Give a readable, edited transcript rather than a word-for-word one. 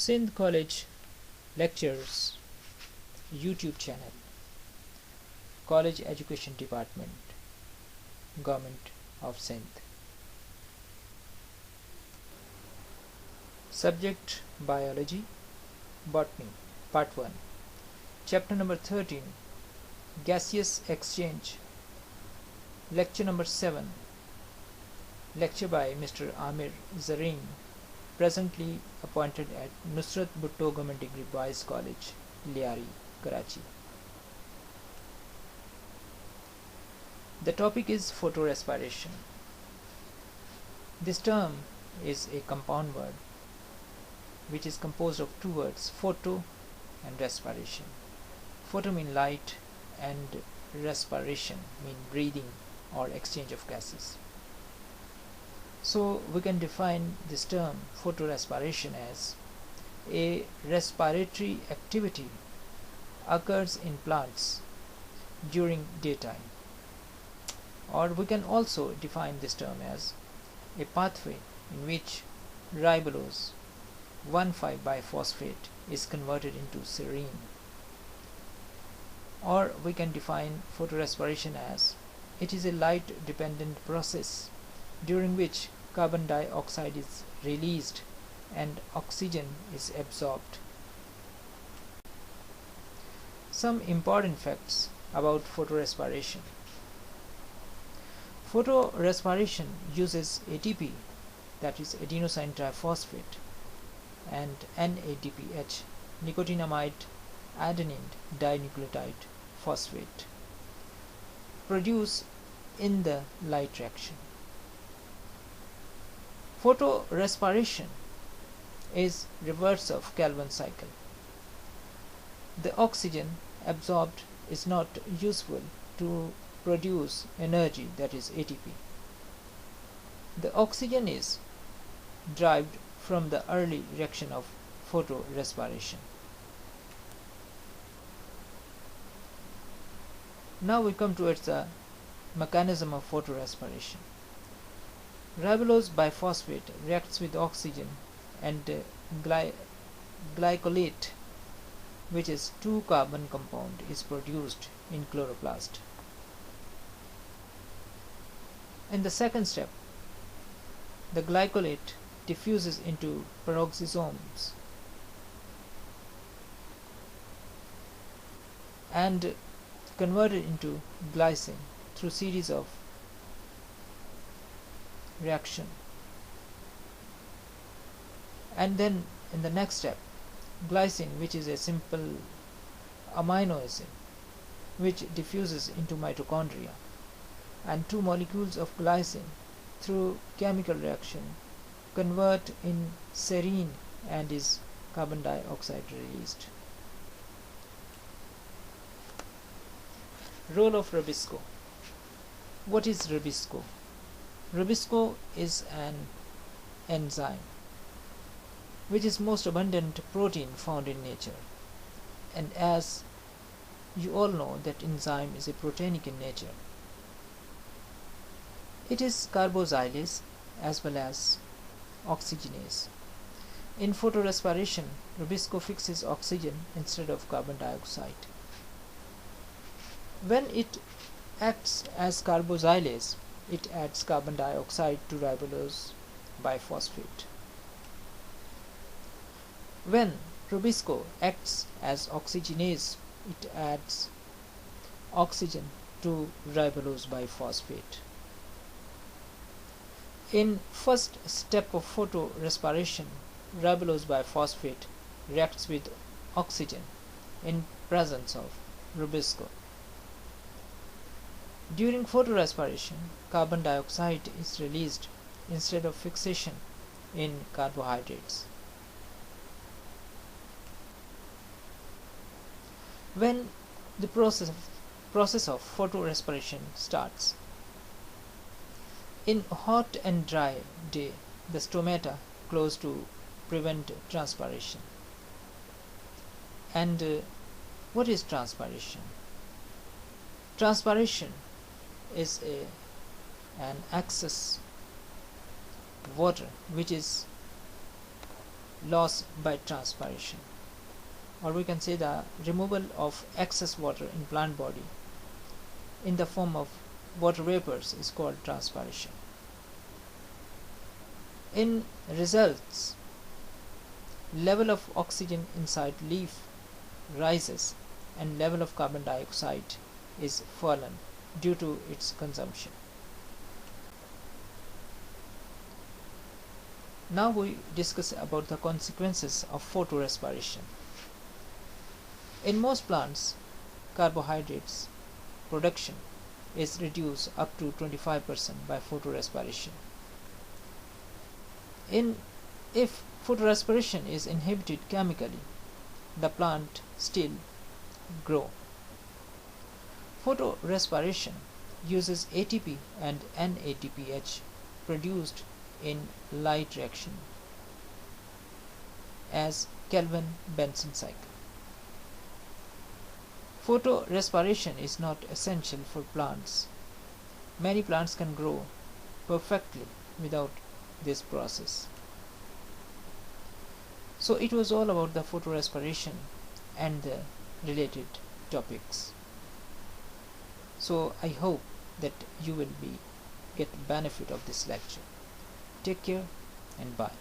Sindh College Lectures YouTube channel, College Education Department, Government of Sindh. Subject Biology, Botany, Part 1, Chapter number 13, Gaseous Exchange, Lecture number 7, lecture by Mr. Aamer Zareen, presently appointed at NUSRAT BHUTTO Government Degree Boys College, LYARI, Karachi. The topic is photorespiration. This term is a compound word which is composed of two words, photo and respiration. Photo mean light and respiration mean breathing or exchange of gases. So we can define this term photorespiration as a respiratory activity occurs in plants during daytime, or we can also define this term as a pathway in which ribulose 1,5-biphosphate is converted into serine. Or we can define photorespiration as it is a light dependent process during which carbon dioxide is released and oxygen is absorbed. Some important facts about photorespiration. Photorespiration uses ATP, that is adenosine triphosphate, and NADPH, nicotinamide adenine dinucleotide phosphate, produced in the light reaction. Photorespiration is reverse of Calvin cycle. The oxygen absorbed is not useful to produce energy, that is ATP. The oxygen is derived from the early reaction of photorespiration. Now we come towards the mechanism of photorespiration. Ribulose biphosphate reacts with oxygen and glycolate, which is 2-carbon compound, is produced in chloroplast. In the second step, the glycolate diffuses into peroxisomes and converted into glycine through series of reaction. And then in the next step, glycine, which is a simple amino acid, which diffuses into mitochondria, and 2 molecules of glycine through chemical reaction convert in serine and is carbon dioxide released. Role of rubisco. What is rubisco? Rubisco is an enzyme which is most abundant protein found in nature, and as you all know that enzyme is a proteinic in nature. It is carboxylase as well as oxygenase. In photorespiration, rubisco fixes oxygen instead of carbon dioxide. When it acts as carboxylase, it adds carbon dioxide to ribulose biphosphate. When rubisco acts as oxygenase, it adds oxygen to ribulose biphosphate. In first step of photorespiration, ribulose biphosphate reacts with oxygen in presence of rubisco. During photorespiration, carbon dioxide is released instead of fixation in carbohydrates. When the process of photorespiration starts, in hot and dry day, the stomata close to prevent transpiration. And what is transpiration? Transpiration is an excess water which is loss by transpiration, or we can say the removal of excess water in plant body in the form of water vapors is called transpiration. In results, level of oxygen inside leaf rises and level of carbon dioxide is fallen due to its consumption. Now we discuss about the consequences of photorespiration. In most plants, carbohydrates production is reduced up to 25% by photorespiration. If photorespiration is inhibited chemically, the plant still grow. Photorespiration uses ATP and NADPH produced in light reaction as Kelvin-Benson cycle. Photorespiration is not essential for plants. Many plants can grow perfectly without this process. So it was all about the photorespiration and the related topics. So I hope that you will get benefit of this lecture. Take care and bye.